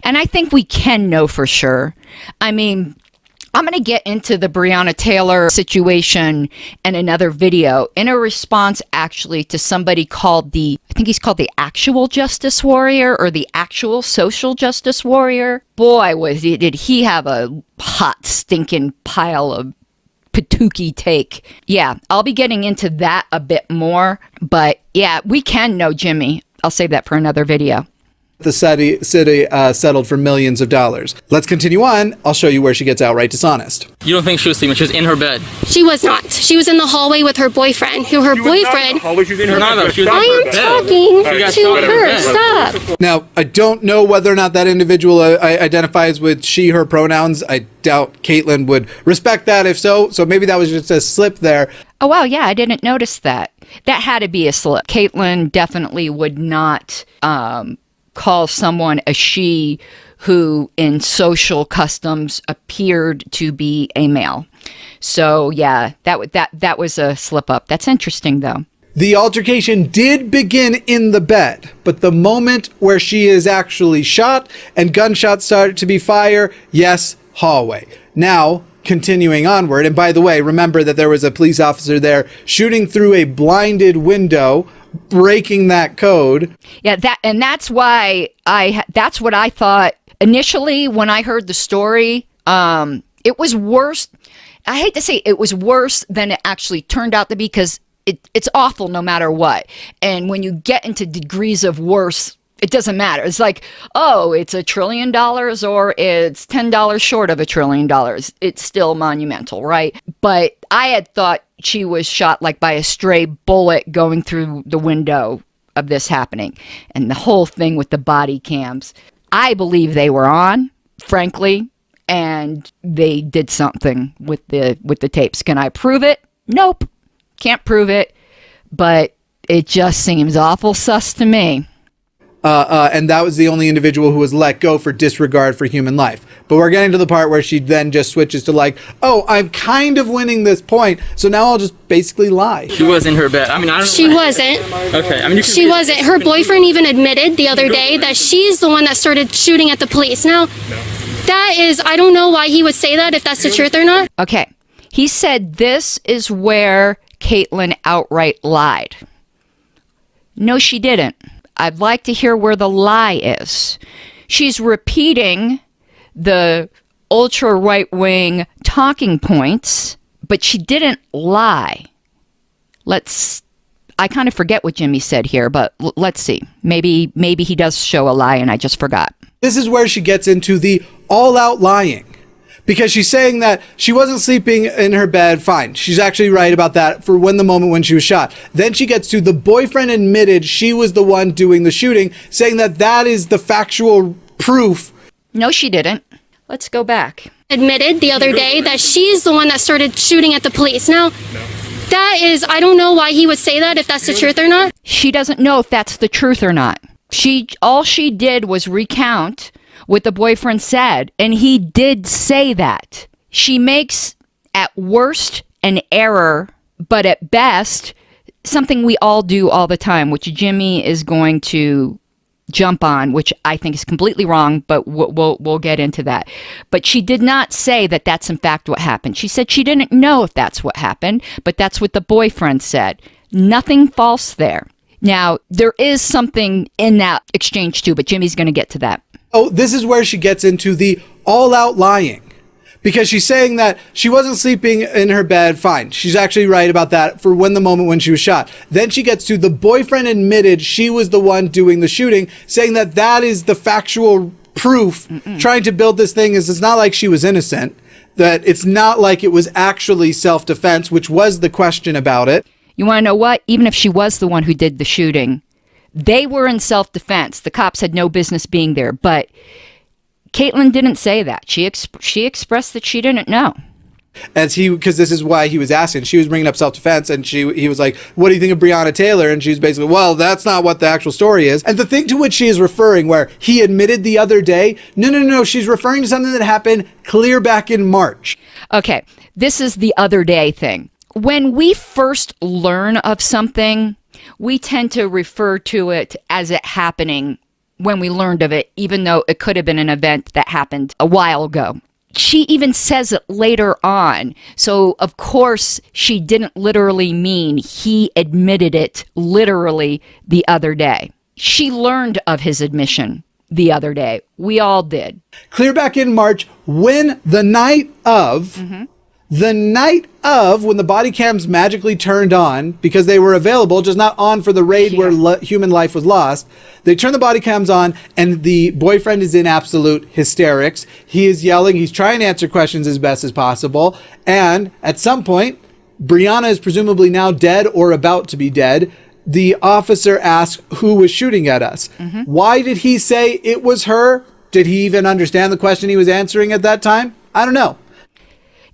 And I think we can know for sure. I mean, I'm going to get into the Breonna Taylor situation in another video in a response actually to somebody called I think he's called the actual justice warrior or the actual social justice warrior. Boy, did he have a hot, stinking pile of Patuki take. Yeah, I'll be getting into that a bit more, but yeah, we can know Jimmy. I'll save that for another video. The city settled for millions of dollars. Let's continue on. I'll show you where she gets outright dishonest. you don't think she was sleeping? She was in her bed. She was not. She was in the hallway with her boyfriend, She was in her bed. I am talking to her. Stop. Now, I don't know whether or not that individual identifies with she, her pronouns. I doubt Caitlyn would respect that if so. So maybe that was just a slip there. Oh, wow, yeah, I didn't notice that. That had to be a slip. Caitlyn definitely would not call someone a she who in social customs appeared to be a male. So yeah, that was a slip up. That's interesting though. The altercation did begin in the bed, but the moment where she is actually shot and gunshots started to be fired, yes, hallway. Now, continuing onward, and by the way, remember that there was a police officer there shooting through a blinded window, breaking that code. Yeah, that's why that's what I thought initially when I heard the story. It was worse. I hate to say it was worse than it actually turned out to be, because it's awful no matter what. And when you get into degrees of worse, it doesn't matter. It's like, oh, it's $1 trillion or it's $10 short of $1 trillion. It's still monumental, right? But I had thought she was shot like by a stray bullet going through the window of this happening. And the whole thing with the body cams, I believe they were on, frankly, and they did something with the tapes. Can I prove it? Nope. Can't prove it. But it just seems awful sus to me. and that was the only individual who was let go for disregard for human life. But we're getting to the part where she then just switches to like, oh, I'm kind of winning this point, so now I'll just basically lie. She was in her bed. I mean, I don't know. She wasn't. Okay, I mean, She wasn't. Her boyfriend even admitted the other day that she's the one that started shooting at the police. Now, that is, I don't know why he would say that, if that's the truth or not. Okay. He said this is where Caitlyn outright lied. No, she didn't. I'd like to hear where the lie is. She's repeating the ultra right-wing talking points, but she didn't lie. I kind of forget what Jimmy said here, but let's see. Maybe he does show a lie and I just forgot. This is where she gets into the all-out lying. Because she's saying that she wasn't sleeping in her bed, fine. She's actually right about that for the moment when she was shot. Then she gets to the boyfriend admitted she was the one doing the shooting, saying that that is the factual proof. No, she didn't. Let's go back. Admitted the other day that she's the one that started shooting at the police. Now, that is, I don't know why he would say that, if that's the truth or not. She doesn't know if that's the truth or not. All she did was recount what the boyfriend said, and he did say that. She makes, at worst, an error, but at best, something we all do all the time, which Jimmy is going to jump on, which I think is completely wrong, but we'll get into that. But she did not say that that's in fact what happened. She said she didn't know if that's what happened, but that's what the boyfriend said. Nothing false there. Now, there is something in that exchange too, but Jimmy's going to get to that. Oh, this is where she gets into the all-out lying. Because she's saying that she wasn't sleeping in her bed, fine. She's actually right about that for the moment when she was shot. Then she gets to the boyfriend admitted she was the one doing the shooting, saying that that is the factual proof, trying to build this thing is it's not like she was innocent, that it's not like it was actually self-defense, which was the question about it. You want to know what? Even if she was the one who did the shooting, they were in self-defense. The cops had no business being there, but Caitlyn didn't say that. She expressed that she didn't know. Because this is why he was asking. She was bringing up self-defense, and he was like, what do you think of Breonna Taylor? And she's basically, well, that's not what the actual story is. And the thing to which she is referring, where he admitted the other day, no, she's referring to something that happened clear back in March. Okay, this is the other day thing. When we first learn of something, we tend to refer to it as it happening when we learned of it, even though it could have been an event that happened a while ago. She even says it later on. So, of course, she didn't literally mean he admitted it literally the other day. She learned of his admission the other day. We all did. Clear back in March, when the night of... when the body cams magically turned on, because they were available, just not on for the raid where human life was lost, they turn the body cams on and the boyfriend is in absolute hysterics. He is yelling. He's trying to answer questions as best as possible. And at some point, Breonna is presumably now dead or about to be dead. The officer asks who was shooting at us. Why did he say it was her? Did he even understand the question he was answering at that time? I don't know.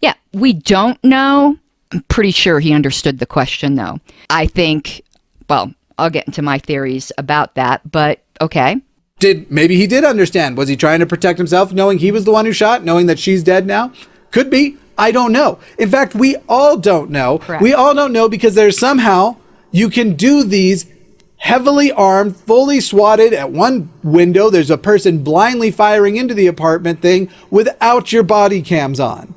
Yeah, we don't know. I'm pretty sure he understood the question, though. I think, well, I'll get into my theories about that, but okay. Maybe he did understand. Was he trying to protect himself, knowing he was the one who shot, knowing that she's dead now? Could be. I don't know. In fact, we all don't know. Correct. We all don't know because there's somehow you can do these heavily armed, fully swatted at one window. There's a person blindly firing into the apartment thing without your body cams on.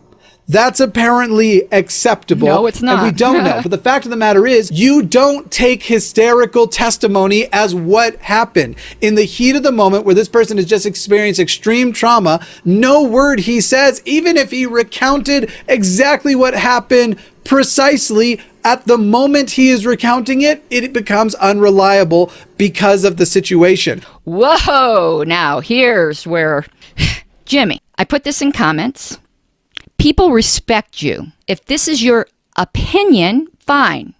That's apparently acceptable. No, it's not. And we don't know. But the fact of the matter is, you don't take hysterical testimony as what happened. In the heat of the moment where this person has just experienced extreme trauma, no word he says, even if he recounted exactly what happened precisely at the moment he is recounting it, it becomes unreliable because of the situation. Whoa! Now, here's where... Jimmy, I put this in comments. People respect you. If this is your opinion, fine.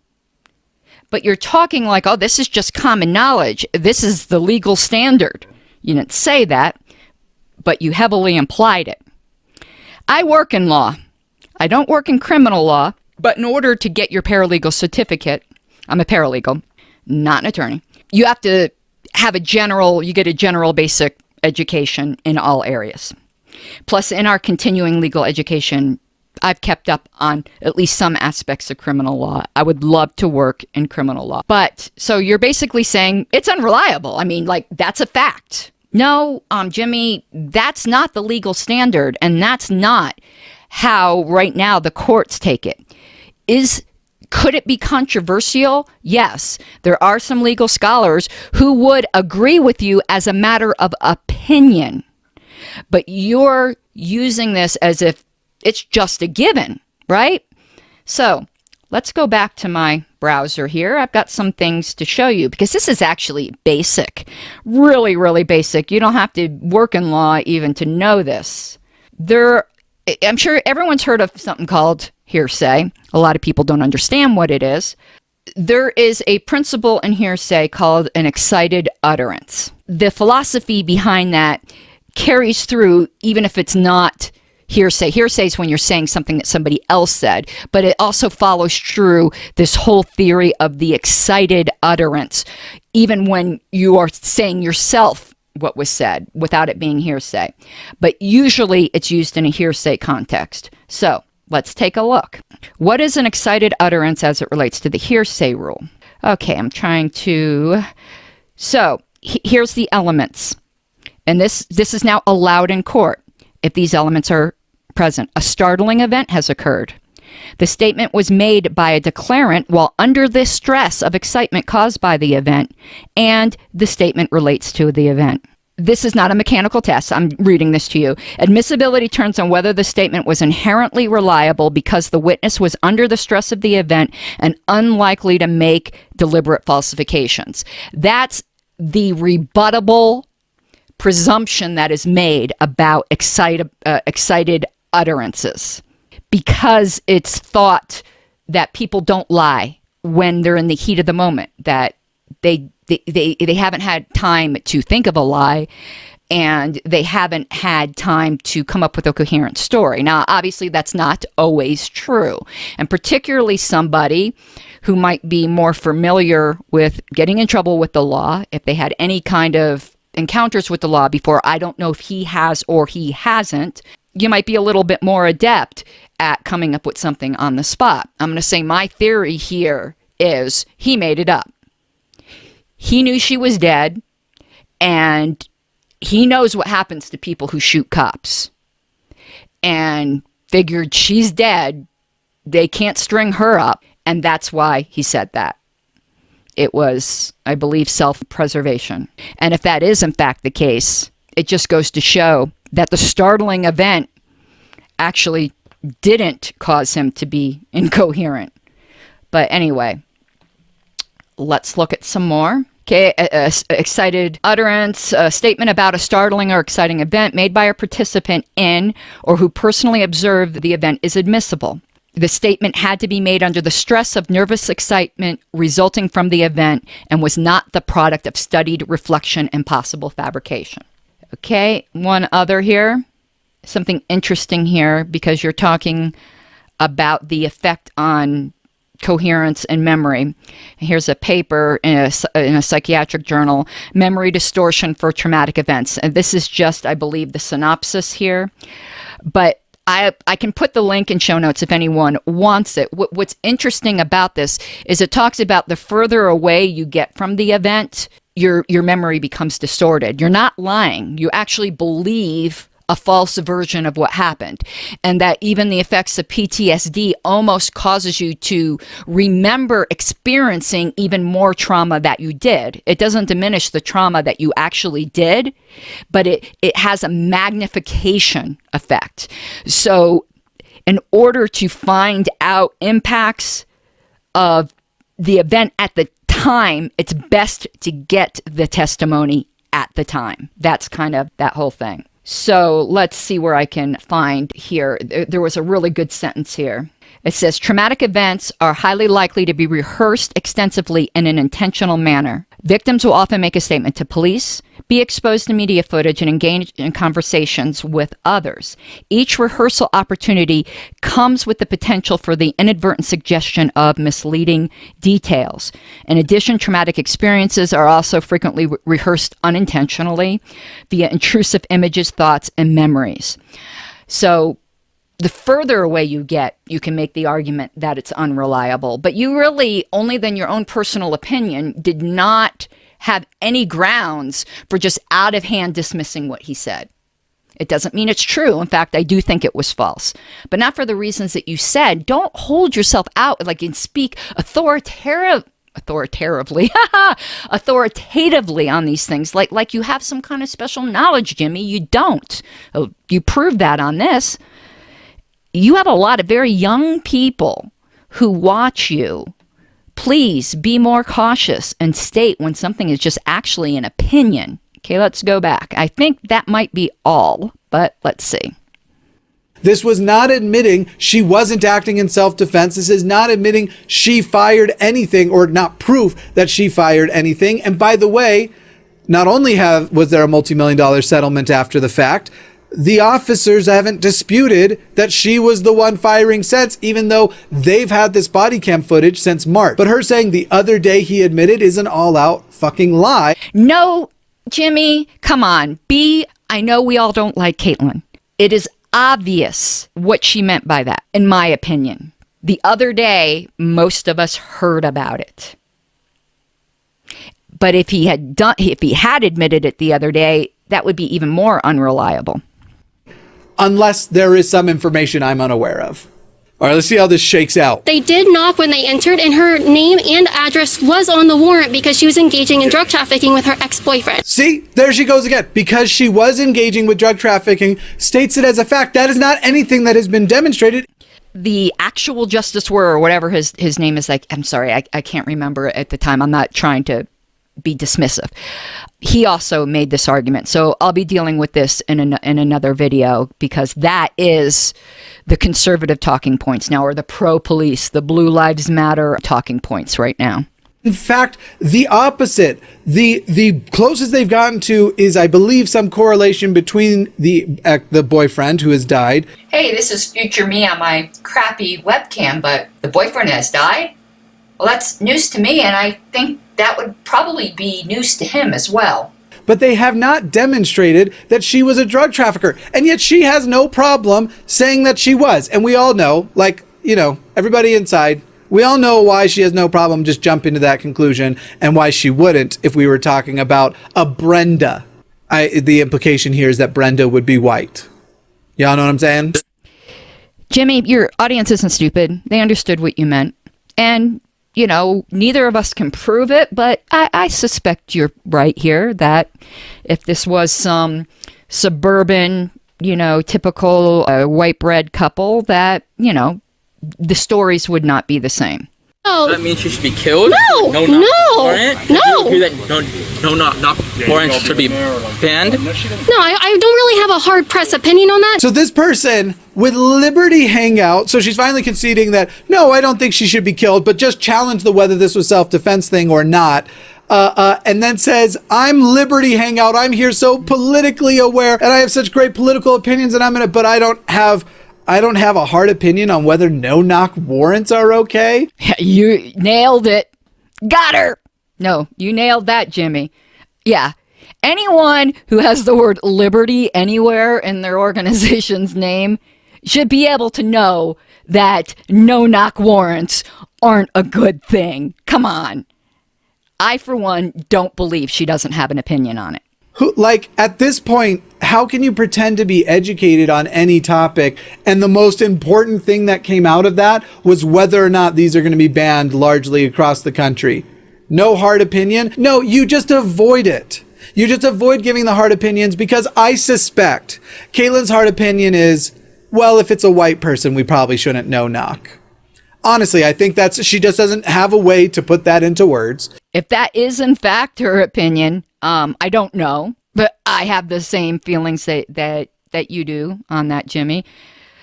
But you're talking like, oh, this is just common knowledge. This is the legal standard. You didn't say that, but you heavily implied it. I work in law. I don't work in criminal law, but in order to get your paralegal certificate, I'm a paralegal, not an attorney, you have to you get a general basic education in all areas. Plus, in our continuing legal education, I've kept up on at least some aspects of criminal law. I would love to work in criminal law. But, so you're basically saying it's unreliable. I mean, like, that's a fact. No, Jimmy, that's not the legal standard, and that's not how right now the courts take it. Could it be controversial? Yes. There are some legal scholars who would agree with you as a matter of opinion. But you're using this as if it's just a given, right? So let's go back to my browser here. I've got some things to show you because this is actually basic, really, really basic. You don't have to work in law even to know this. I'm sure everyone's heard of something called hearsay. A lot of people don't understand what it is. There is a principle in hearsay called an excited utterance. The philosophy behind that carries through even if it's not hearsay. Hearsay is when you're saying something that somebody else said, but it also follows through this whole theory of the excited utterance, even when you are saying yourself what was said without it being hearsay. But usually it's used in a hearsay context. So let's take a look. What is an excited utterance as it relates to the hearsay rule? Okay, so here's the elements. And this is now allowed in court if these elements are present. A startling event has occurred. The statement was made by a declarant while under the stress of excitement caused by the event, and the statement relates to the event. This is not a mechanical test. I'm reading this to you. Admissibility turns on whether the statement was inherently reliable because the witness was under the stress of the event and unlikely to make deliberate falsifications. That's the rebuttable presumption that is made about excited utterances, because it's thought that people don't lie when they're in the heat of the moment, that they haven't had time to think of a lie, and they haven't had time to come up with a coherent story. Now, obviously, that's not always true, and particularly somebody who might be more familiar with getting in trouble with the law, if they had any kind of encounters with the law before. I don't know if he has or he hasn't. You might be a little bit more adept at coming up with something on the spot. I'm going to say my theory here is he made it up. He knew she was dead, and he knows what happens to people who shoot cops, and figured she's dead, they can't string her up, and that's why he said that. It was, I believe, self-preservation. And if that is in fact the case, it just goes to show that the startling event actually didn't cause him to be incoherent. But anyway, let's look at some more. Okay, excited utterance, a statement about a startling or exciting event made by a participant in or who personally observed the event is admissible. The statement had to be made under the stress of nervous excitement resulting from the event and was not the product of studied reflection and possible fabrication. Okay, one other here. Something interesting here, because you're talking about the effect on coherence and memory. Here's a paper in a psychiatric journal, Memory Distortion for Traumatic Events. And this is just, I believe, the synopsis here. But I can put the link in show notes if anyone wants it. What's interesting about this is it talks about the further away you get from the event, your memory becomes distorted. You're not lying. You actually believe a false version of what happened, and that even the effects of PTSD almost causes you to remember experiencing even more trauma that you did. It doesn't diminish the trauma that you actually did, but it has a magnification effect. So in order to find out impacts of the event at the time, it's best to get the testimony at the time. That's kind of that whole thing. So let's see where I can find here. There was a really good sentence here. It says, traumatic events are highly likely to be rehearsed extensively in an intentional manner. Victims will often make a statement to police, be exposed to media footage, and engage in conversations with others. Each rehearsal opportunity comes with the potential for the inadvertent suggestion of misleading details. In addition, traumatic experiences are also frequently rehearsed unintentionally via intrusive images, thoughts, and memories. So the further away you get, you can make the argument that it's unreliable. But you really, only than your own personal opinion, did not have any grounds for just out of hand dismissing what he said. It doesn't mean it's true. In fact, I do think it was false. But not for the reasons that you said. Don't hold yourself out like and speak authoritatively on these things like you have some kind of special knowledge, Jimmy. You don't. You proved that on this. You have a lot of very young people who watch you. Please be more cautious and state when something is just actually an opinion. Okay, let's go back. I think that might be all, but let's see. This was not admitting she wasn't acting in self-defense. This is not admitting she fired anything, or not proof that she fired anything. And by the way, not only was there a multi-million-dollar settlement after the fact, the officers haven't disputed that she was the one firing since, even though they've had this body cam footage since March. But her saying the other day he admitted is an all-out fucking lie. No, Jimmy, come on. I know we all don't like Caitlyn. It is obvious what she meant by that, in my opinion. The other day, most of us heard about it. But if he had admitted it the other day, that would be even more unreliable. Unless there is some information I'm unaware of. All right, let's see how this shakes out. They did knock when they entered, and her name and address was on the warrant because she was engaging in drug trafficking with her ex-boyfriend. See, there she goes again. Because she was engaging with drug trafficking, states it as a fact. That is not anything that has been demonstrated. The actual Justice Were, or whatever his name is, I'm sorry, I can't remember at the time. I'm not trying to be dismissive. He also made this argument. So I'll be dealing with this in another video, because that is the conservative talking points now, or the pro-police, the Blue Lives Matter talking points right now. In fact, the opposite. The closest they've gotten to is, I believe, some correlation between the boyfriend who has died. Hey, this is future me on my crappy webcam, but the boyfriend has died? Well, that's news to me, and I think that would probably be news to him as well. But they have not demonstrated that she was a drug trafficker. And yet she has no problem saying that she was. And we all know, everybody inside, we all know why she has no problem just jumping to that conclusion, and why she wouldn't if we were talking about a Brenda. The implication here is that Brenda would be white. Y'all know what I'm saying? Jimmy, your audience isn't stupid. They understood what you meant. And neither of us can prove it, but I suspect you're right here, that if this was some suburban, typical white bread couple, that, the stories would not be the same. Oh. That means she should be killed? No! No! Knock warrants should be banned? No, I don't really have a hard-pressed opinion on that. So this person with Liberty Hangout, so she's finally conceding that, no, I don't think she should be killed, but just challenge the whether this was self-defense thing or not. And then says, I'm Liberty Hangout, I'm here so politically aware, and I have such great political opinions, and but I don't have a hard opinion on whether no-knock warrants are okay. You nailed it. Got her. No, you nailed that, Jimmy. Yeah. Anyone who has the word liberty anywhere in their organization's name should be able to know that no-knock warrants aren't a good thing. Come on. I, for one, don't believe she doesn't have an opinion on it. At this point, how can you pretend to be educated on any topic? And the most important thing that came out of that was whether or not these are going to be banned largely across the country. No hard opinion? No, you just avoid it. You just avoid giving the hard opinions, because I suspect Caitlyn's hard opinion is, well, if it's a white person, we probably shouldn't no-knock. Honestly, I think she just doesn't have a way to put that into words. If that is in fact her opinion, I don't know, but I have the same feelings that you do on that, Jimmy.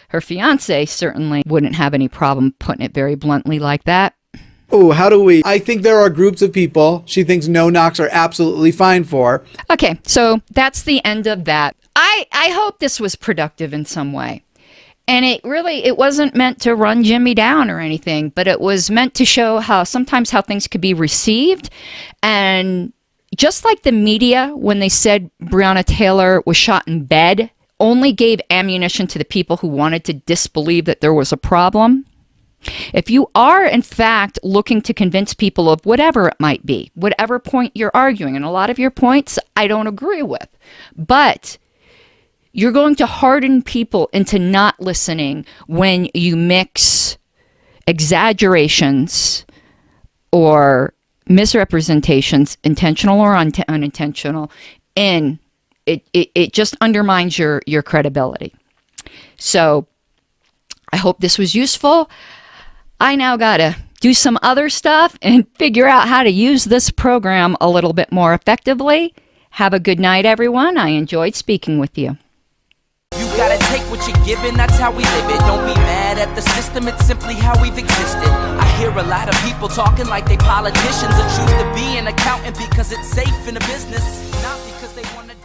Her fiance certainly wouldn't have any problem putting it very bluntly like that. Oh, how do we? I think there are groups of people she thinks no knocks are absolutely fine for. Okay, so that's the end of that. I hope this was productive in some way. And it wasn't meant to run Jimmy down or anything, but it was meant to show how things could be received. And just like the media, when they said Breonna Taylor was shot in bed, only gave ammunition to the people who wanted to disbelieve that there was a problem. If you are, in fact, looking to convince people of whatever it might be, whatever point you're arguing, and a lot of your points I don't agree with, but you're going to harden people into not listening when you mix exaggerations or misrepresentations, intentional or unintentional, in it just undermines your credibility. So I hope this was useful. I now gotta do some other stuff and figure out how to use this program a little bit more effectively. Have a good night, everyone. I enjoyed speaking with you. You gotta take what you're given, that's how we live it. Don't be mad at the system, it's simply how we've existed. I hear a lot of people talking like they politicians and choose to be an accountant because it's safe in the business, not because they want to